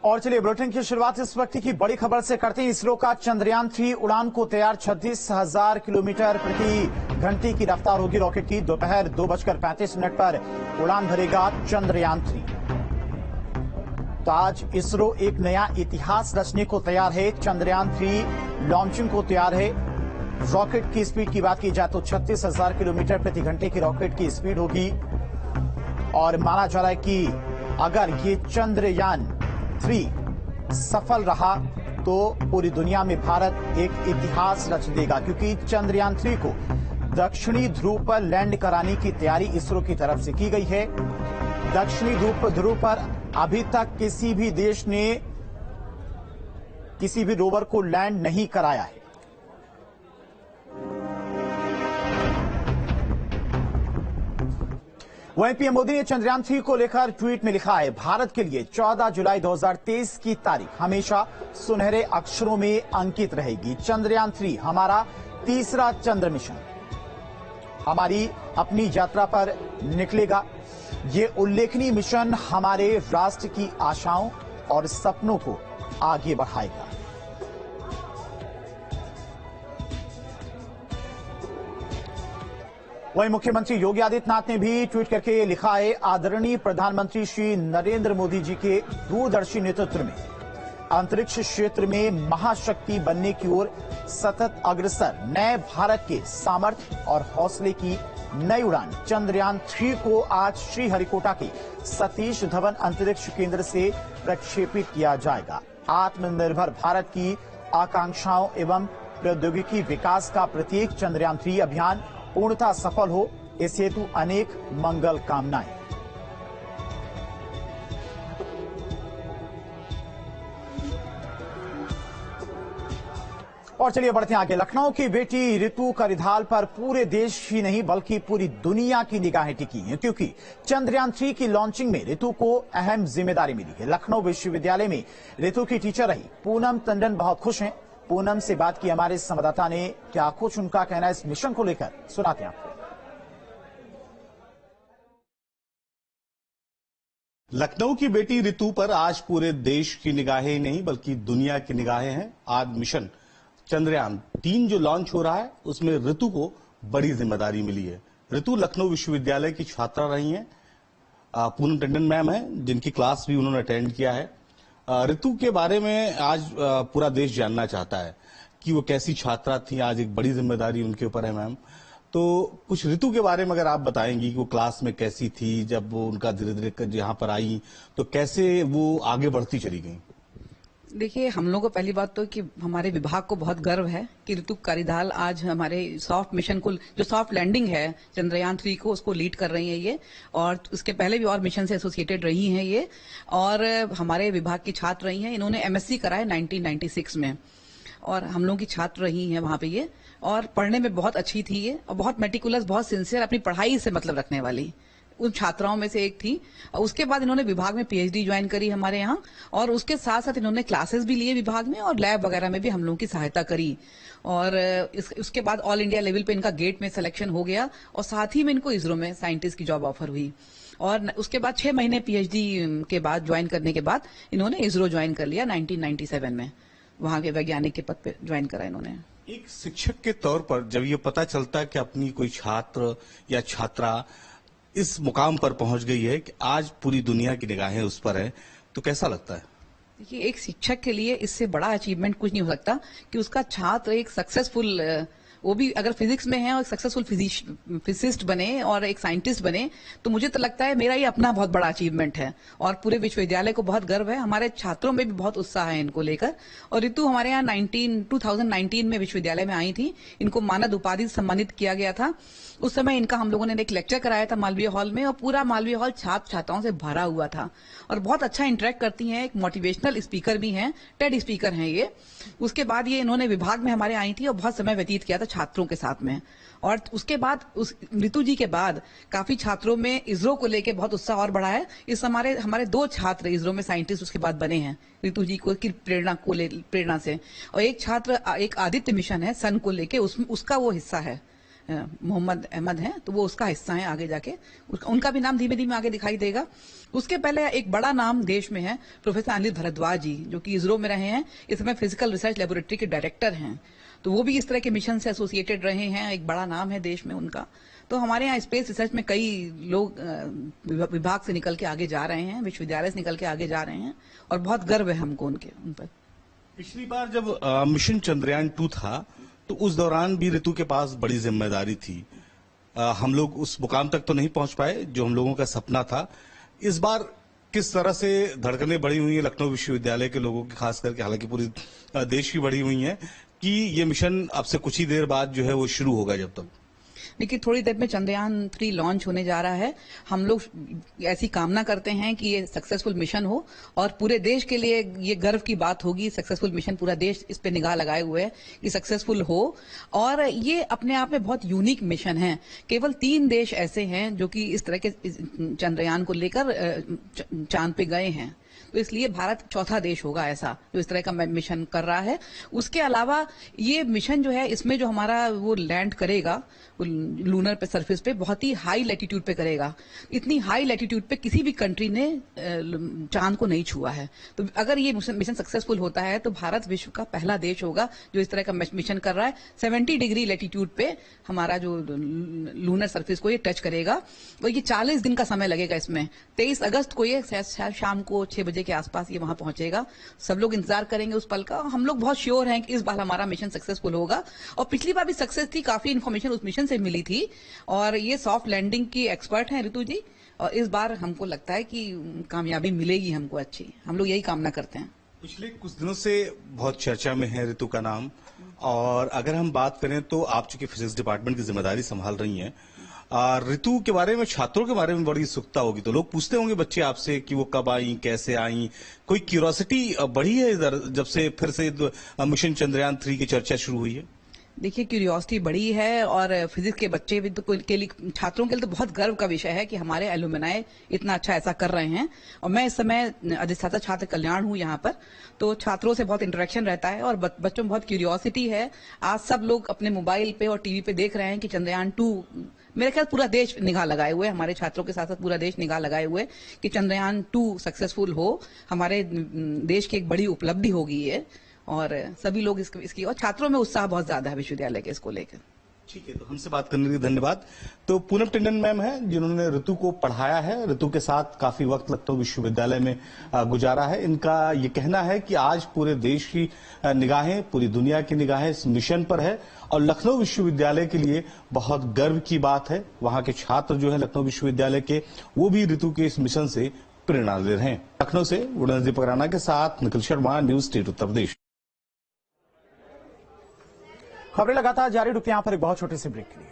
और चलिए बुलेटिन की शुरुआत इस वक्त की बड़ी खबर से करते हैं। इसरो का चंद्रयान 3 उड़ान को तैयार। 36,000 किलोमीटर प्रति घंटे की रफ्तार होगी रॉकेट की। दोपहर 2:35 पर उड़ान भरेगा चंद्रयान 3। तो आज इसरो एक नया इतिहास रचने को तैयार है। चंद्रयान 3 लॉन्चिंग को तैयार है। रॉकेट की स्पीड की बात की जाए तो 36,000 किलोमीटर प्रति घंटे की रॉकेट की स्पीड होगी और माना जा रहा है कि अगर ये चंद्रयान 3 सफल रहा तो पूरी दुनिया में भारत एक इतिहास रच देगा, क्योंकि चंद्रयान 3 को दक्षिणी ध्रुव पर लैंड कराने की तैयारी इसरो की तरफ से की गई है। दक्षिणी ध्रुव पर अभी तक किसी भी देश ने किसी भी रोवर को लैंड नहीं कराया है। वहीं पीएम मोदी ने चंद्रयान 3 को लेकर ट्वीट में लिखा है, भारत के लिए 14 जुलाई 2023 की तारीख हमेशा सुनहरे अक्षरों में अंकित रहेगी। चंद्रयान 3 हमारा तीसरा चंद्र मिशन हमारी अपनी यात्रा पर निकलेगा। ये उल्लेखनीय मिशन हमारे राष्ट्र की आशाओं और सपनों को आगे बढ़ाएगा। वहीं मुख्यमंत्री योगी आदित्यनाथ ने भी ट्वीट करके लिखा है, आदरणीय प्रधानमंत्री श्री नरेंद्र मोदी जी के दूरदर्शी नेतृत्व में अंतरिक्ष क्षेत्र में महाशक्ति बनने की ओर सतत अग्रसर नए भारत के सामर्थ्य और हौसले की नई उड़ान चंद्रयान 3 को आज श्रीहरिकोटा के सतीश धवन अंतरिक्ष केंद्र से प्रक्षेपित किया जाएगा। आत्मनिर्भर भारत की आकांक्षाओं एवं प्रौद्योगिकी विकास का प्रतीक चंद्रयान 3 अभियान पूर्णतः सफल हो, इस हेतु अनेक मंगल कामनाएं। और चलिए बढ़ते हैं आगे। लखनऊ की बेटी रितु करिधाल पर पूरे देश ही नहीं बल्कि पूरी दुनिया की निगाहें टिकी हैं, क्योंकि चंद्रयान 3 की लॉन्चिंग में रितु को अहम जिम्मेदारी मिली है। लखनऊ विश्वविद्यालय में रितु की टीचर रही पूनम टंडन बहुत खुश हैं। पूनम से बात की हमारे संवाददाता ने, क्या कुछ उनका कहना है इस मिशन को लेकर, सुनाते हैं आपको। लखनऊ की बेटी रितु पर आज पूरे देश की निगाहें नहीं बल्कि दुनिया की निगाहें हैं। आज मिशन चंद्रयान 3 जो लॉन्च हो रहा है उसमें रितु को बड़ी जिम्मेदारी मिली है। रितु लखनऊ विश्वविद्यालय की छात्रा रही हैं। पूनम टंडन मैम है जिनकी क्लास भी उन्होंने अटेंड किया है। रितु के बारे में आज पूरा देश जानना चाहता है कि वो कैसी छात्रा थी। आज एक बड़ी जिम्मेदारी उनके ऊपर है मैम, तो कुछ रितु के बारे में अगर आप बताएंगी कि वो क्लास में कैसी थी, जब वो उनका धीरे धीरे यहाँ पर आई तो कैसे वो आगे बढ़ती चली गई। देखिए, हम लोगों को पहली बात तो कि हमारे विभाग को बहुत गर्व है कि रितु करिधाल आज हमारे सॉफ्ट मिशन को, जो सॉफ्ट लैंडिंग है चंद्रयान 3 को, उसको लीड कर रही है ये, और उसके पहले भी और मिशन से एसोसिएटेड रही हैं ये, और हमारे विभाग की छात्र रही हैं। इन्होंने एमएससी करा है 1996 में और हम लोगों की छात्र रही हैं वहां पे ये, और पढ़ने में बहुत अच्छी थी ये और बहुत मेटिकुलस, बहुत सिंसियर, अपनी पढ़ाई से मतलब रखने वाली उन छात्राओं में से एक थी। उसके बाद इन्होंने विभाग में पीएचडी ज्वाइन करी हमारे यहाँ, और उसके साथ साथ इन्होंने क्लासेस भी लिए विभाग में और लैब वगैरह में भी हम लोगों की सहायता करी। और उसके बाद ऑल इंडिया लेवल पे इनका गेट में सिलेक्शन हो गया और साथ ही में इनको इसरो में साइंटिस्ट की जॉब ऑफर हुई। और उसके बाद 6 महीने पीएचडी के बाद ज्वाइन करने के बाद इन्होंने इसरो ज्वाइन कर लिया 1997 में। वहां के वैज्ञानिक के पद पे ज्वाइन करा इन्होंने। एक शिक्षक के तौर पर जब ये पता चलता है कि अपनी कोई छात्र या छात्रा इस मुकाम पर पहुंच गई है कि आज पूरी दुनिया की निगाहें उस पर है, तो कैसा लगता है? देखिए, एक शिक्षक के लिए इससे बड़ा अचीवमेंट कुछ नहीं हो सकता कि उसका छात्र एक सक्सेसफुल, वो भी अगर फिजिक्स में है और सक्सेसफुल फिजिसिस्ट बने और एक साइंटिस्ट बने, तो मुझे तो लगता है मेरा ये अपना बहुत बड़ा अचीवमेंट है और पूरे विश्वविद्यालय को बहुत गर्व है। हमारे छात्रों में भी बहुत उत्साह है इनको लेकर। और रितु हमारे यहाँ 2019 में विश्वविद्यालय में आई थी। इनको मानद उपाधि से सम्मानित किया गया था। उस समय इनका हम लोगों ने एक लेक्चर कराया था मालवीय हॉल में, और पूरा मालवीय हॉल छात्र छात्राओं से भरा हुआ था और बहुत अच्छा इंटरेक्ट करती हैं। एक मोटिवेशनल स्पीकर भी हैं, टेड स्पीकर हैं ये। उसके बाद ये इन्होंने विभाग में हमारे आई थी और बहुत समय व्यतीत किया था छात्रों के साथ में। और उसके बाद उस रितु जी के बाद काफी छात्रों में इसरो को लेके बहुत उत्साह और बढ़ा है। इस हमारे 2 छात्र इसरो में साइंटिस्ट उसके बाद बने हैं रितु जी को की प्रेरणा से। और एक छात्र एक आदित्य मिशन है सन को लेके, उसका वो हिस्सा है मोहम्मद अहमद हैं, तो वो उसका हिस्सा है आगे जाके। उनका भी नाम धीमे धीमे आगे दिखाई देगा। उसके पहले एक बड़ा नाम देश में है प्रोफेसर अनिल भारद्वाज जी, जो कि इसरो में रहे हैं, इस समय फिजिकल रिसर्च लेबोरेटरी के डायरेक्टर हैं। तो वो भी इस तरह के मिशन से एसोसिएटेड रहे हैं, एक बड़ा नाम है देश में उनका। तो हमारे यहाँ स्पेस रिसर्च में कई लोग विभाग से निकल के आगे जा रहे हैं, विश्वविद्यालय से निकल के आगे जा रहे हैं, और बहुत गर्व है हमको उन पर। पिछली बार जब मिशन चंद्रयान 2 था तो उस दौरान भी ऋतु के पास बड़ी जिम्मेदारी थी। हम लोग उस मुकाम तक तो नहीं पहुंच पाए जो हम लोगों का सपना था। इस बार किस तरह से धड़कनें बढ़ी हुई हैं लखनऊ विश्वविद्यालय के लोगों की, खास करके, हालांकि पूरी देश की बढ़ी हुई हैं कि ये मिशन अब से कुछ ही देर बाद जो है वो शुरू होगा। जब तक देखिए, थोड़ी देर में चंद्रयान 3 लॉन्च होने जा रहा है। हम लोग ऐसी कामना करते हैं कि ये सक्सेसफुल मिशन हो और पूरे देश के लिए ये गर्व की बात होगी। सक्सेसफुल मिशन, पूरा देश इस पे निगाह लगाए हुए है कि सक्सेसफुल हो। और ये अपने आप में बहुत यूनिक मिशन है। केवल 3 देश ऐसे हैं जो कि इस तरह के चंद्रयान को लेकर चांद पे गए हैं, तो इसलिए भारत चौथा देश होगा ऐसा जो इस तरह का मिशन कर रहा है। उसके अलावा ये मिशन जो है, इसमें जो हमारा वो लैंड करेगा लूनर पे सरफेस पे, बहुत ही हाई लैटिट्यूड पे करेगा। इतनी हाई लैटिट्यूड पे किसी भी कंट्री ने चांद को नहीं छुआ है। तो अगर ये मिशन सक्सेसफुल होता है तो भारत विश्व का पहला देश होगा जो इस तरह का मिशन कर रहा है। 70 डिग्री लैटिट्यूड पे हमारा जो लूनर सरफेस को ये टच करेगा। और ये 40 दिन का समय लगेगा इसमें। 23 अगस्त को ये शाम को 6 बजे के आसपास ये वहां पहुंचेगा। सब लोग इंतजार करेंगे उस पल का। हम लोग बहुत श्योर हैं कि इस बार हमारा मिशन सक्सेसफुल होगा। और पिछली बार भी सक्सेस थी, काफी इन्फॉर्मेशन उस मिशन से मिली थी। और ये सॉफ्ट लैंडिंग की एक्सपर्ट हैं ऋतु जी, और इस बार हमको लगता है कि कामयाबी मिलेगी हमको अच्छी। हम लोग यही कामना करते हैं। पिछले कुछ दिनों से बहुत चर्चा में है ऋतु का नाम। और अगर हम बात करें तो आप चूंकि फिजिक्स डिपार्टमेंट की जिम्मेदारी संभाल रही हैं, ऋतु के बारे में, छात्रों के बारे में बड़ी उत्सुकता होगी। तो लोग पूछते होंगे बच्चे आपसे कि वो कब आई, कैसे आई। कोई क्यूरियोसिटी बढ़ी है इधर जब से फिर से मिशन चंद्रयान 3 की चर्चा शुरू हुई है? देखिए, क्यूरियोसिटी बड़ी है। और फिजिक्स के बच्चे भी के लिए, छात्रों के लिए तो बहुत गर्व का विषय है कि हमारे एलुमनाई इतना अच्छा ऐसा कर रहे हैं। और मैं इस समय अधिष्ठाता छात्र कल्याण हूं यहाँ पर, तो छात्रों से बहुत इंटरेक्शन रहता है और बच्चों में बहुत क्यूरियोसिटी है। आज सब लोग अपने मोबाइल पे और टीवी पे देख रहे हैं कि चंद्रयान 2, मेरे ख्याल पूरा देश निगाह लगाए हुए, हमारे छात्रों के साथ साथ पूरा देश निगाह लगाए हुए कि चंद्रयान 2 सक्सेसफुल हो। हमारे देश की एक बड़ी उपलब्धि होगी ये, और सभी लोग इसकी, और छात्रों में उत्साह बहुत ज्यादा है विश्वविद्यालय के इसको लेकर। ठीक है, तो हमसे बात करने के लिए धन्यवाद। तो पूनम टंडन मैम है जिन्होंने ऋतु को पढ़ाया है, ऋतु के साथ काफी वक्त लखनऊ विश्वविद्यालय में गुजारा है। इनका ये कहना है कि आज पूरे देश की निगाहें, पूरी दुनिया की निगाहें इस मिशन पर है और लखनऊ विश्वविद्यालय के लिए बहुत गर्व की बात है। वहां के छात्र जो है लखनऊ विश्वविद्यालय के, वो भी ऋतु के इस मिशन से प्रेरणा ले रहे हैं। लखनऊ से दीपक राणा के साथ निखिल शर्मा, न्यूज स्टेट उत्तर प्रदेश। खबरें लगातार जारी, रुकते यहां पर एक बहुत छोटे से ब्रेक के लिए।